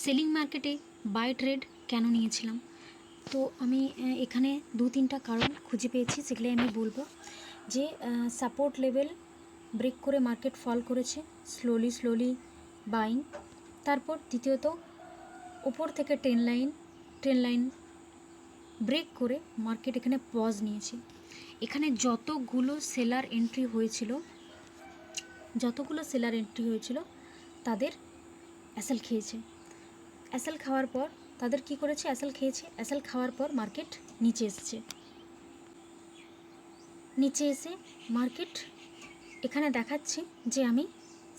Selling মার্কেটে by trade কেন নিয়েছিলাম, তো আমি এখানে 2-3টা কারণ খুঁজে পেয়েছি, সেগুলো আমি বলবো। যে সাপোর্ট লেভেল ব্রেক করে মার্কেট ফল করেছে, স্লোলি বাইং। তারপর দ্বিতীয়ত ওপর থেকে ট্রেন লাইন ব্রেক করে মার্কেট এখানে পজ নিয়েছে। এখানে যতগুলো সেলার এন্ট্রি হয়েছিল তাদের অ্যাসেল খেয়েছে। অ্যাসেল খাওয়ার পর তাদের কি করেছে, অ্যাসেল খাওয়ার পর মার্কেট নিচে এসে মার্কেট এখানে দেখাচ্ছে যে আমি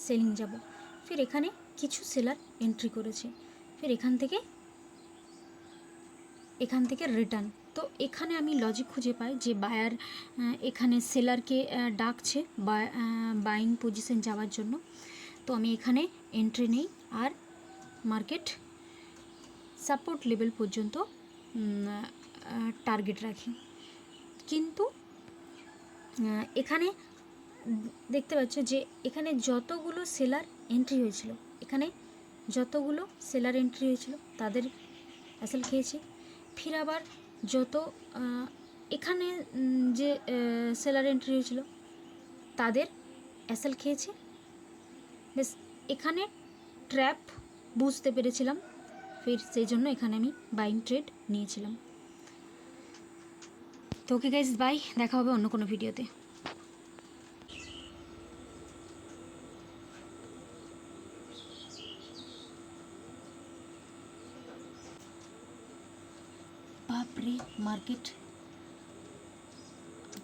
সেলিং যাব। ফির এখানে কিছু সেলার এন্ট্রি করেছে, ফির এখান থেকে রিটার্ন। তো এখানে আমি লজিক খুঁজে পাই যে বায়ার এখানে সেলারকে ডাকছে বাইং পজিশন যাওয়ার জন্য। তো আমি এখানে এন্ট্রি নেই আর মার্কেট সাপোর্ট লেভেল পর্যন্ত টার্গেট রাখি। কিন্তু এখানে দেখতে পাচ্ছ যে এখানে যতগুলো সেলার এন্ট্রি হয়েছিল তাদের অ্যাসেল খেয়েছে। ফির আবার যত এখানে যে সেলার এন্ট্রি হয়েছিল তাদের অ্যাসেল খেয়েছে। বেশ, এখানে ট্র্যাপ বুঝতে পেরেছিলাম, ফির সেই জন্য এখানে আমি বাইং ট্রেড নিয়েছিলাম। তো ওকে গাইস, বাই, দেখা হবে অন্য কোনো ভিডিওতে। বাপরে, মার্কেট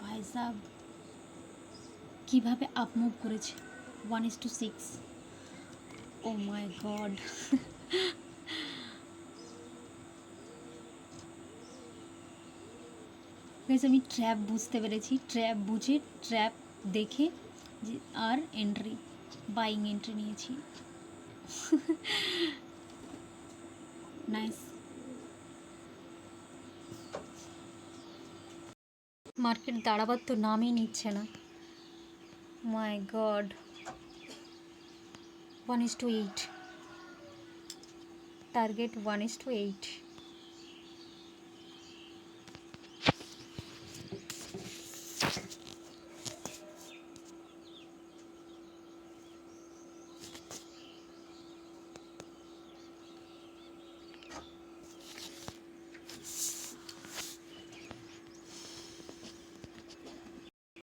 ভাই সাহেব কীভাবে আপ মুভ করেছে, 1:6। ও মাই গড। গাইস, আমি ট্র্যাপ বুঝতে পেরেছি, ট্র্যাপ দেখে যে আর বাইং এন্ট্রি নিয়েছি। নাইস। মার্কেট দাঁড়াবার তো নামই নিচ্ছে না। মাই গড, 1:8 টার্গেট, 1:8।